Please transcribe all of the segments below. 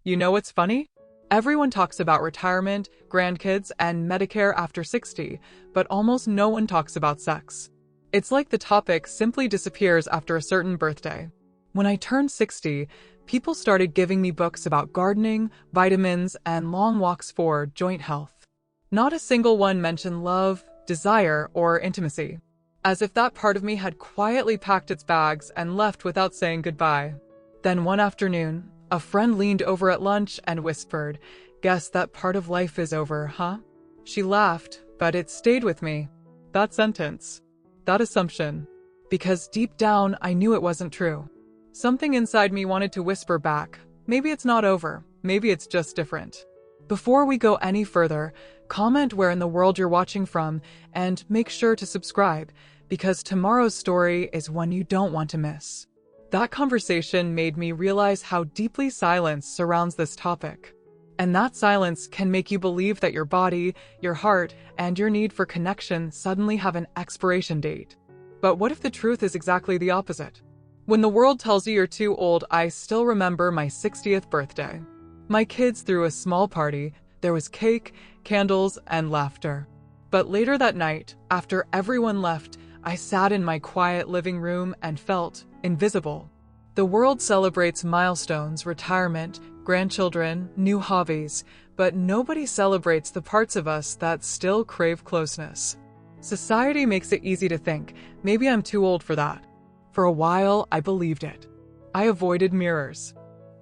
You know what's funny? Everyone talks about retirement, grandkids, and Medicare after 60, but almost no one talks about sex. It's like the topic simply disappears after a certain birthday. When I turned 60, people started giving me books about gardening, vitamins, and long walks for joint health. Not a single one mentioned love, desire, or intimacy, as if that part of me had quietly packed its bags and left without saying goodbye. Then one afternoon, a friend leaned over at lunch and whispered, "Guess that part of life is over, huh?" She laughed, but it stayed with me. That sentence, that assumption, because deep down I knew it wasn't true. Something inside me wanted to whisper back, maybe it's not over, maybe it's just different. Before we go any further, comment where in the world you're watching from and make sure to subscribe, because tomorrow's story is one you don't want to miss. That conversation made me realize how deeply silence surrounds this topic. And that silence can make you believe that your body, your heart, and your need for connection suddenly have an expiration date. But what if the truth is exactly the opposite? When the world tells you you're too old, I still remember my 60th birthday. My kids threw a small party. There was cake, candles, and laughter. But later that night, after everyone left, I sat in my quiet living room and felt invisible. The world celebrates milestones, retirement, grandchildren, new hobbies, but nobody celebrates the parts of us that still crave closeness. Society makes it easy to think, maybe I'm too old for that. For a while, I believed it. I avoided mirrors.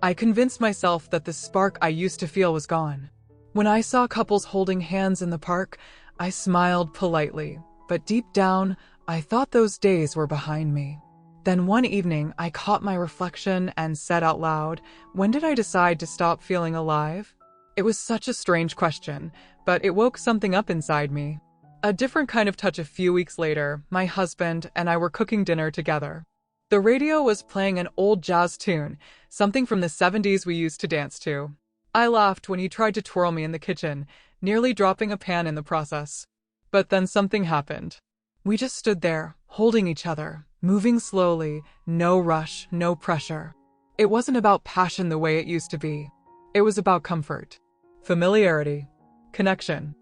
I convinced myself that the spark I used to feel was gone. When I saw couples holding hands in the park, I smiled politely, but deep down, I thought those days were behind me. Then one evening, I caught my reflection and said out loud, "When did I decide to stop feeling alive?" It was such a strange question, but it woke something up inside me. A different kind of touch. A few weeks later, my husband and I were cooking dinner together. The radio was playing an old jazz tune, something from the 70s we used to dance to. I laughed when he tried to twirl me in the kitchen, nearly dropping a pan in the process. But then something happened. We just stood there, holding each other, moving slowly, no rush, no pressure. It wasn't about passion the way it used to be. It was about comfort, familiarity, connection.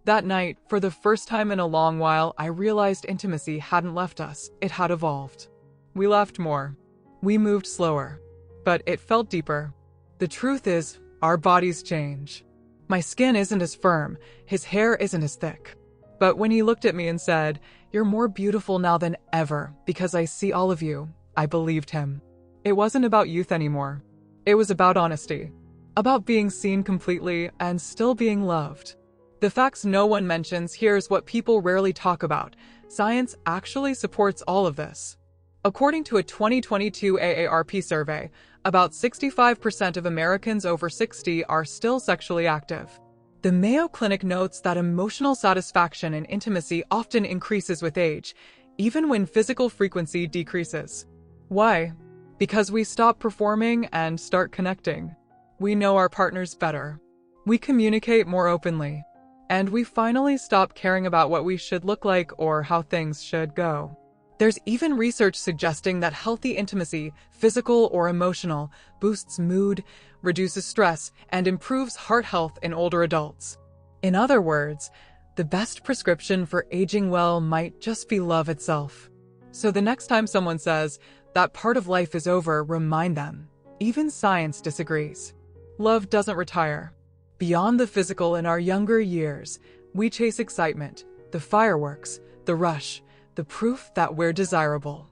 That night, for the first time in a long while, I realized intimacy hadn't left us, it had evolved. We laughed more. We moved slower. But it felt deeper. The truth is, our bodies change. My skin isn't as firm, his hair isn't as thick. But when he looked at me and said, "You're more beautiful now than ever because I see all of you," I believed him. It wasn't about youth anymore. It was about honesty. About being seen completely and still being loved. The facts no one mentions here is what people rarely talk about. Science actually supports all of this. According to a 2022 AARP survey, about 65% of Americans over 60 are still sexually active. The Mayo Clinic notes that emotional satisfaction and intimacy often increases with age, even when physical frequency decreases. Why? Because we stop performing and start connecting. We know our partners better. We communicate more openly. And we finally stop caring about what we should look like or how things should go. There's even research suggesting that healthy intimacy, physical or emotional, boosts mood, reduces stress, and improves heart health in older adults. In other words, the best prescription for aging well might just be love itself. So the next time someone says, "That part of life is over," remind them, even science disagrees. Love doesn't retire. Beyond the physical in our younger years, we chase excitement, the fireworks, the rush, the proof that we're desirable.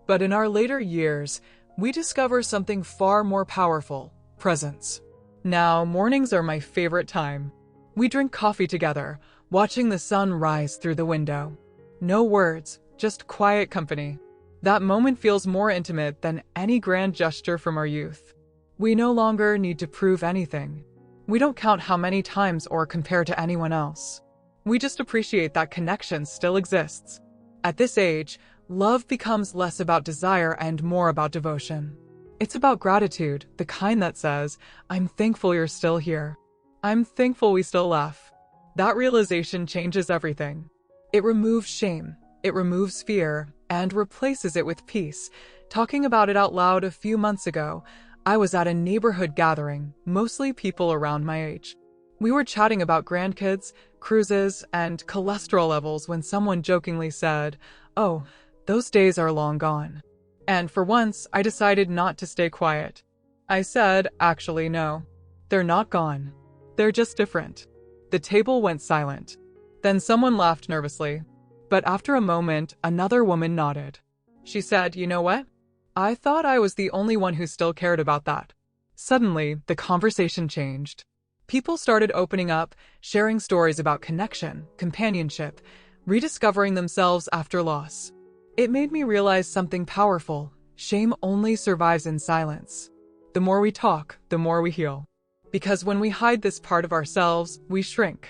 But in our later years, we discover something far more powerful: presence. Now, mornings are my favorite time. We drink coffee together, watching the sun rise through the window. No words, just quiet company. That moment feels more intimate than any grand gesture from our youth. We no longer need to prove anything. We don't count how many times or compare to anyone else. We just appreciate that connection still exists. At this age, love becomes less about desire and more about devotion. It's about gratitude, the kind that says, "I'm thankful you're still here. I'm thankful we still laugh." That realization changes everything. It removes shame, it removes fear, and replaces it with peace. Talking about it out loud a few months ago, I was at a neighborhood gathering, mostly people around my age. We were chatting about grandkids, cruises, and cholesterol levels when someone jokingly said, "Oh, those days are long gone." And for once, I decided not to stay quiet. I said, "Actually, no. They're not gone. They're just different." The table went silent. Then someone laughed nervously. But after a moment, another woman nodded. She said, "You know what? I thought I was the only one who still cared about that." Suddenly, the conversation changed. People started opening up, sharing stories about connection, companionship, rediscovering themselves after loss. It made me realize something powerful. Shame only survives in silence. The more we talk, the more we heal. Because when we hide this part of ourselves, we shrink.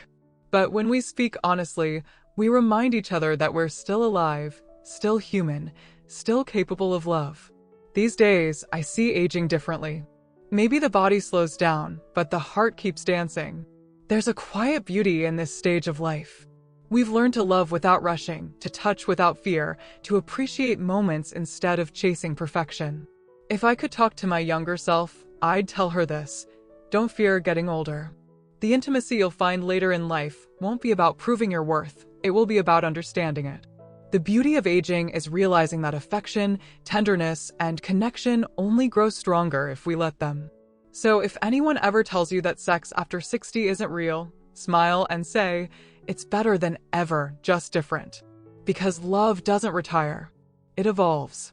But when we speak honestly, we remind each other that we're still alive, still human, still capable of love. These days, I see aging differently. Maybe the body slows down, but the heart keeps dancing. There's a quiet beauty in this stage of life. We've learned to love without rushing, to touch without fear, to appreciate moments instead of chasing perfection. If I could talk to my younger self, I'd tell her this: don't fear getting older. The intimacy you'll find later in life won't be about proving your worth, it will be about understanding it. The beauty of aging is realizing that affection, tenderness, and connection only grow stronger if we let them. So if anyone ever tells you that sex after 60 isn't real, smile and say, "It's better than ever, just different." Because love doesn't retire. It evolves.